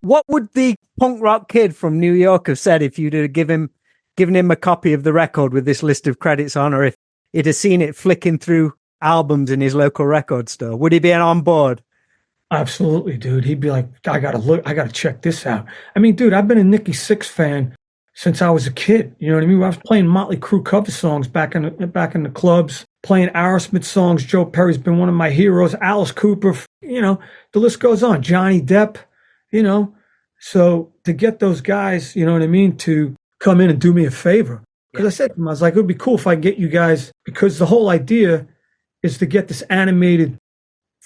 What would the punk rock kid from New York have said if you'd have given him a copy of the record with this list of credits on, or if he'd have seen it flicking through albums in his local record store? Would he be on board? Absolutely, dude. He'd be like, I gotta check this out. I mean, dude, I've been a Nikki Sixx fan since I was a kid. You know what I mean? I was playing Motley Crue cover songs back in the clubs, playing Aerosmith songs. Joe Perry's been one of my heroes. Alice Cooper, you know, the list goes on. Johnny Depp, you know. So to get those guys, you know what I mean, to come in and do me a favor. Because I said to him, I was like, it would be cool if I get you guys, because the whole idea is to get this animated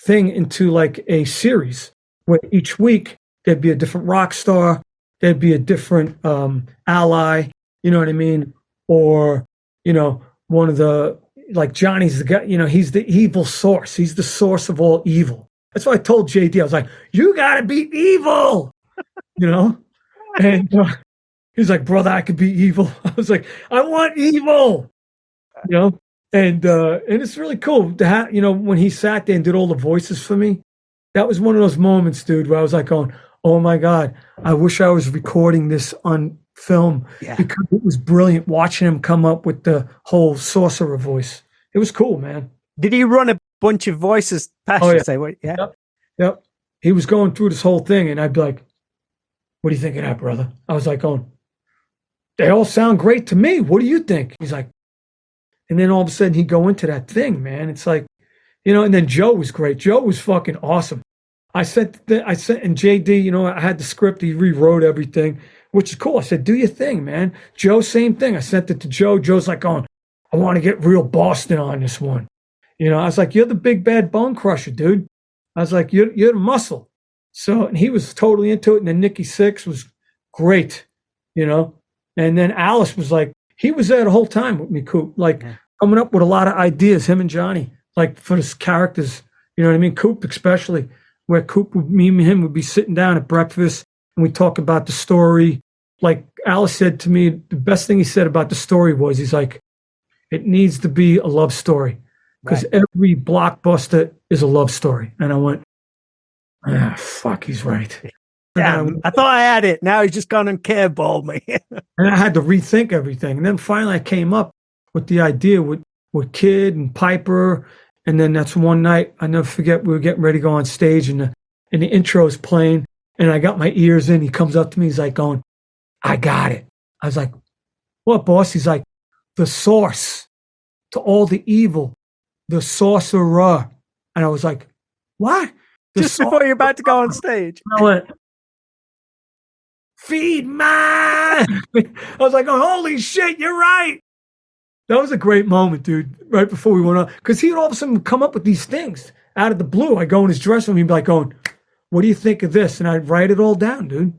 thing into like a series where each week there'd be a different rock star, there'd be a different ally, you know what I mean? Or, you know, one of the, like Johnny's the guy, you know, he's the evil source. He's the source of all evil. That's why I told JD, I was like, you gotta be evil, you know? And he's like, brother, I could be evil. I was like, I want evil, you know? And it's really cool to have, you know, when he sat there and did all the voices for me, that was one of those moments, dude, where I was like going, oh my God, I wish I was recording this on film, because it was brilliant watching him come up with the whole sorcerer voice. It was cool, man. Did he run a bunch of voices past you? Say, what? Yeah. Yep. He was going through this whole thing, and I'd be like, what do you think of that, brother? I was like, they all sound great to me. What do you think? He's like, and then all of a sudden he'd go into that thing, man. It's like, you know, and then Joe was great. Joe was fucking awesome. I sent, and JD, you know, I had the script. He rewrote everything, which is cool. I said, do your thing, man. Joe, same thing. I sent it to Joe. Joe's like, I want to get real Boston on this one. You know, I was like, you're the big bad bone crusher, dude. I was like, you're the muscle. So, and he was totally into it. And then Nikki Sixx was great, you know. And then Alice was like, he was there the whole time with me, Coop, like coming up with a lot of ideas, him and Johnny, like for his characters, you know what I mean? Coop especially, where Coop, me and him would be sitting down at breakfast and we talk about the story. Like Alice said to me, the best thing he said about the story was, he's like, it needs to be a love story, because every blockbuster is a love story. And I went, fuck, he's right. Yeah, I thought I had it. Now he's just gone and careballed me. And I had to rethink everything. And then finally I came up with the idea with Kid and Piper. And then that's one night, I never forget, we were getting ready to go on stage, and the intro is playing, and I got my ears in. He comes up to me, he's like going, I got it. I was like, what, boss? He's like, the source to all the evil, the sorcerer. And I was like, what? Just before you're about to go on stage. I went, feed man. I was like, holy shit, you're right. That was a great moment, dude, right before we went on. Because he would all of a sudden come up with these things out of the blue. I go in his dressing room, he'd be like going, what do you think of this? And I'd write it all down, dude.